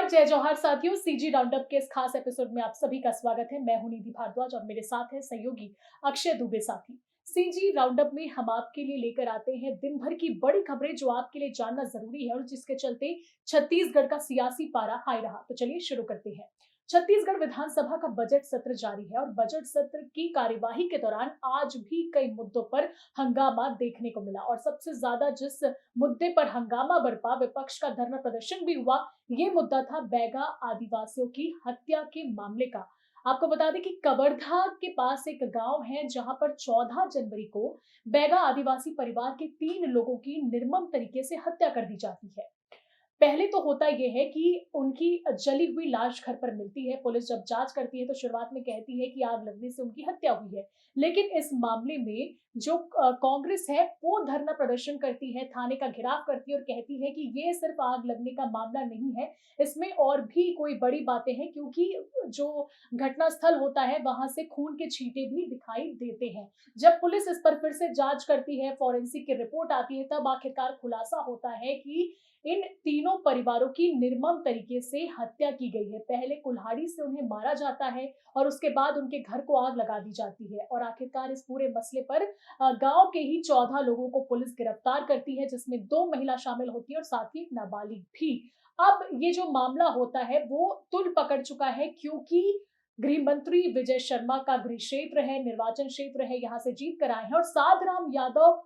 नमस्कार, जय जौहर साथियों। सीजी राउंडअप के इस खास एपिसोड में आप सभी का स्वागत है। मैं हूं निधि भारद्वाज और मेरे साथ है सहयोगी अक्षय दुबे साथी। सीजी राउंडअप में हम आपके लिए लेकर आते हैं दिन भर की बड़ी खबरें जो आपके लिए जानना जरूरी है और जिसके चलते छत्तीसगढ़ का सियासी पारा हाई रहा। तो चलिए शुरू करते हैं। छत्तीसगढ़ विधानसभा का बजट सत्र जारी है और बजट सत्र की कार्यवाही के दौरान आज भी कई मुद्दों पर हंगामा देखने को मिला और सबसे ज्यादा जिस मुद्दे पर हंगामा बरपा, विपक्ष का धरना प्रदर्शन भी हुआ। ये मुद्दा था बैगा आदिवासियों की हत्या के मामले का। आपको बता दें कि कवर्धा के पास एक गांव है जहां पर 14 जनवरी को बैगा आदिवासी परिवार के 3 लोगों की निर्मम तरीके से हत्या कर दी जाती है। पहले तो होता यह है कि उनकी जली हुई लाश घर पर मिलती है। पुलिस जब जांच करती है तो शुरुआत में कहती है कि आग लगने से उनकी हत्या हुई है। लेकिन इस मामले में जो कांग्रेस है वो धरना प्रदर्शन करती है, थाने का घेराव करती है और कहती है कि ये सिर्फ आग लगने का मामला नहीं है, इसमें और भी कोई बड़ी बातें हैं, क्योंकि जो घटनास्थल होता है वहां से खून के छींटे भी दिखाई देते हैं। जब पुलिस इस पर फिर से जांच करती है, फॉरेंसिक की रिपोर्ट आती है, तब आखिरकार खुलासा होता है कि इन तीनों परिवारों की निर्मम तरीके से हत्या की गई है। पहले कुल्हाड़ी से उन्हें मारा जाता है और उसके बाद उनके घर को आग लगा दी जाती है और आखिरकार इस पूरे मसले पर गांव के ही 14 लोगों को पुलिस गिरफ्तार करती है, जिसमें 2 महिला शामिल होती है और साथ ही एक नाबालिग भी। अब ये जो मामला होता है वो तुल पकड़ चुका है, क्योंकि गृह मंत्री विजय शर्मा का गृह क्षेत्र है, निर्वाचन क्षेत्र है, यहाँ से जीत कर आए हैं और साधराम यादव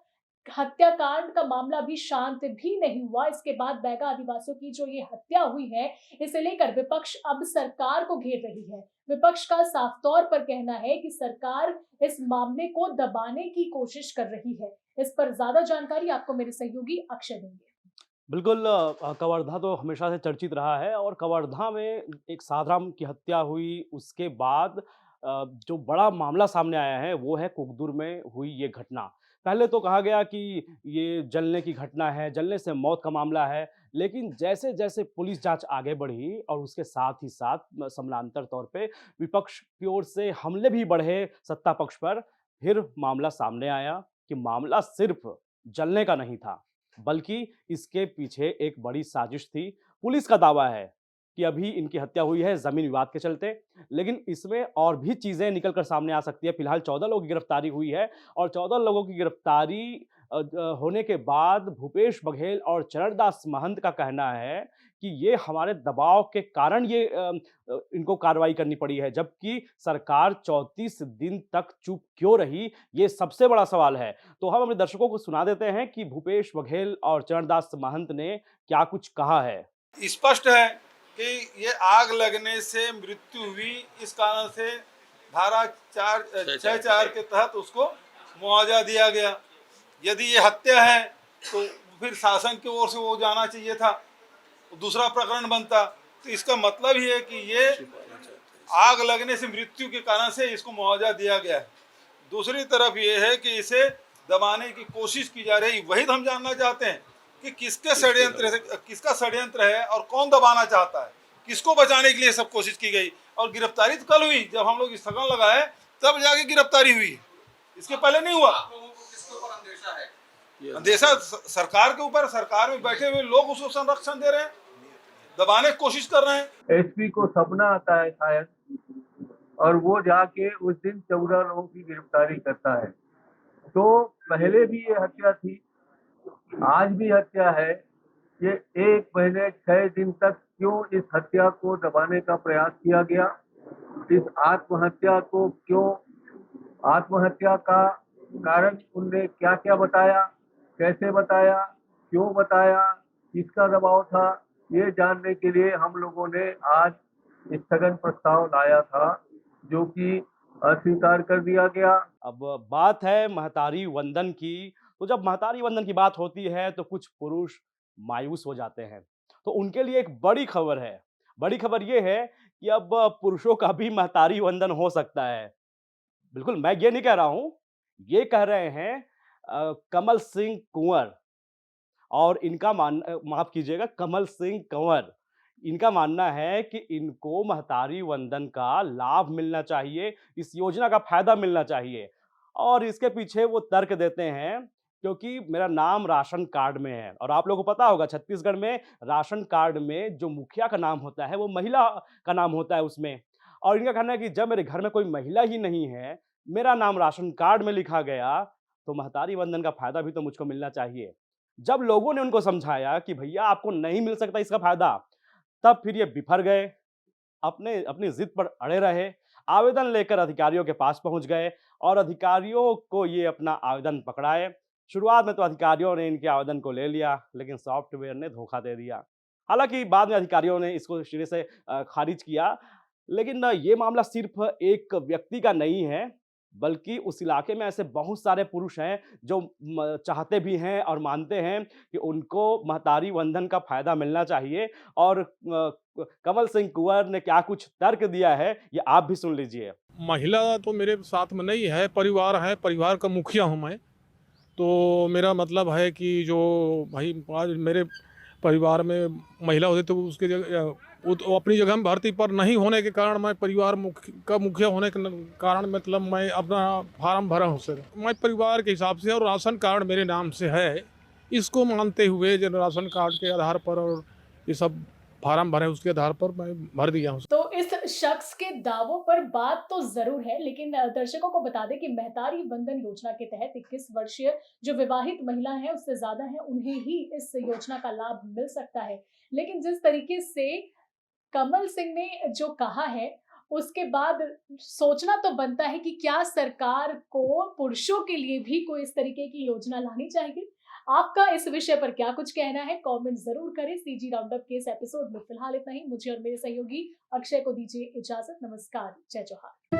हत्याकांड का मामला भी शांत भी नहीं हुआ। इसके बाद बैगा आदिवासियों की जो ये हत्या हुई है, इसे लेकर विपक्ष अब सरकार को घेर रही है। विपक्ष का साफ तौर पर कहना है कि सरकार इस मामले को दबाने की कोशिश कर रही है। इस पर ज्यादा जानकारी आपको मेरे सहयोगी अक्षय देंगे। बिल्कुल कवर्धा तो हमेशा से चर्चित रहा है और कवर्धा में एक साधराम की हत्या हुई उसके बाद जो बड़ा मामला सामने आया है वो है कुकदुर में हुई ये घटना। पहले तो कहा गया कि ये जलने की घटना है, जलने से मौत का मामला है, लेकिन जैसे-जैसे पुलिस जांच आगे बढ़ी और उसके साथ ही साथ समानांतर तौर पे विपक्ष की ओर से हमले भी बढ़े सत्ता पक्ष पर, फिर मामला सामने आया कि मामला सिर्फ जलने का नहीं था, बल्कि इसके पीछे एक बड़ी साजिश थी। पुलिस का दावा है कि अभी इनकी हत्या हुई है ज़मीन विवाद के चलते, लेकिन इसमें और भी चीज़ें निकल कर सामने आ सकती है। फिलहाल 14 लोगों की गिरफ्तारी हुई है और 14 लोगों की गिरफ्तारी होने के बाद भूपेश बघेल और चरणदास महंत का कहना है कि ये हमारे दबाव के कारण ये इनको कार्रवाई करनी पड़ी है, जबकि सरकार 34 दिन तक चुप क्यों रही, ये सबसे बड़ा सवाल है। तो हम अपने दर्शकों को सुना देते हैं कि भूपेश बघेल और चरणदास महंत ने क्या कुछ कहा है। स्पष्ट है कि ये आग लगने से मृत्यु हुई, इस कारण से धारा 6(4) के तहत उसको मुआवजा दिया गया। यदि ये हत्या है तो फिर शासन की ओर से वो जाना चाहिए था, दूसरा प्रकरण बनता। तो इसका मतलब ही है कि ये आग लगने से मृत्यु के कारण से इसको मुआवजा दिया गया है। दूसरी तरफ ये है कि इसे दबाने की कोशिश की जा रही, वही तो हम जानना चाहते हैं कि किसका षड्यंत्र है और कौन दबाना चाहता है, किसको बचाने के लिए सब कोशिश की गई। और गिरफ्तारी तो कल हुई, जब हम लोग स्थगन लगाए तब जाके गिरफ्तारी हुई, इसके पहले नहीं हुआ। अंदेशा सरकार के ऊपर, सरकार में बैठे हुए लोग उसको संरक्षण दे रहे हैं, दबाने की कोशिश कर रहे हैं। एसपी को सपना आता है शायद, और वो जाके उस दिन 14 लोगों की गिरफ्तारी करता है। तो पहले भी ये हत्या थी, आज भी हत्या है। ये 1 महीने 6 दिन तक क्यों इस हत्या को दबाने का प्रयास किया गया? इस आत्महत्या को क्यों, आत्महत्या का कारण उनने क्या क्या बताया, कैसे बताया, क्यों बताया, किसका दबाव था, ये जानने के लिए हम लोगों ने आज स्थगन प्रस्ताव लाया था, जो कि अस्वीकार कर दिया गया। अब बात है महतारी वंदन की, तो जब महतारी वंदन की बात होती है तो कुछ पुरुष मायूस हो जाते हैं। तो उनके लिए एक बड़ी खबर है। बड़ी खबर ये है कि अब पुरुषों का भी महतारी वंदन हो सकता है। बिल्कुल, मैं ये नहीं कह रहा हूँ, ये कह रहे हैं कमल सिंह कुंवर और इनका माफ़ कीजिएगा कमल सिंह कंवर। इनका मानना है कि इनको महतारी वंदन का लाभ मिलना चाहिए, इस योजना का फ़ायदा मिलना चाहिए और इसके पीछे वो तर्क देते हैं क्योंकि मेरा नाम राशन कार्ड में है और आप लोगों को पता होगा छत्तीसगढ़ में राशन कार्ड में जो मुखिया का नाम होता है वो महिला का नाम होता है उसमें। और इनका कहना है कि जब मेरे घर में कोई महिला ही नहीं है, मेरा नाम राशन कार्ड में लिखा गया, तो महतारी वंदन का फ़ायदा भी तो मुझको मिलना चाहिए। जब लोगों ने उनको समझाया कि भैया आपको नहीं मिल सकता इसका फ़ायदा, तब फिर ये बिफर गए, अपने अपनी ज़िद पर अड़े रहे, आवेदन लेकर अधिकारियों के पास पहुँच गए और अधिकारियों को ये अपना आवेदन पकड़ाए। शुरुआत में तो अधिकारियों ने इनके आवेदन को ले लिया, लेकिन सॉफ्टवेयर ने धोखा दे दिया। हालाँकि बाद में अधिकारियों ने इसको सिरे से खारिज किया, लेकिन ये मामला सिर्फ़ एक व्यक्ति का नहीं है, बल्कि उस इलाके में ऐसे बहुत सारे पुरुष हैं जो चाहते भी हैं और मानते हैं कि उनको महतारी वंदन का फ़ायदा मिलना चाहिए और कंवल सिंह कुँवर ने क्या कुछ तर्क दिया है, ये आप भी सुन लीजिए। महिला तो मेरे साथ में नहीं है, परिवार है, परिवार का मुखिया हूँ मैं। तो मेरा मतलब है कि जो भाई आज मेरे परिवार में महिला होती तो उसके जगह वो तो अपनी जगह में भर्ती पर नहीं होने के कारण मैं परिवार का मुखिया होने के कारण मतलब मैं अपना फार्म भरा हूँ सर। मैं परिवार के हिसाब से और राशन कार्ड मेरे नाम से है, इसको मानते हुए जो राशन कार्ड के आधार पर और ये सब फार्म भरे उसके आधार पर मैं भर दिया हूँ। तो इस शख्स के दावों पर बात तो जरूर है, लेकिन दर्शकों को बता दें कि महतारी वंदन योजना के तहत 21 वर्षीय जो विवाहित महिला है उससे ज्यादा है, उन्हें ही इस योजना का लाभ मिल सकता है। लेकिन जिस तरीके से कमल सिंह ने जो कहा है उसके बाद सोचना तो बनता है कि क्या सरकार को पुरुषों के लिए भी कोई इस तरीके की योजना लानी चाहिए। आपका इस विषय पर क्या कुछ कहना है, कमेंट जरूर करें। सीजी राउंडअप के इस एपिसोड में फिलहाल इतना ही। मुझे और मेरे सहयोगी अक्षय को दीजिए इजाजत। नमस्कार, जय जोहार।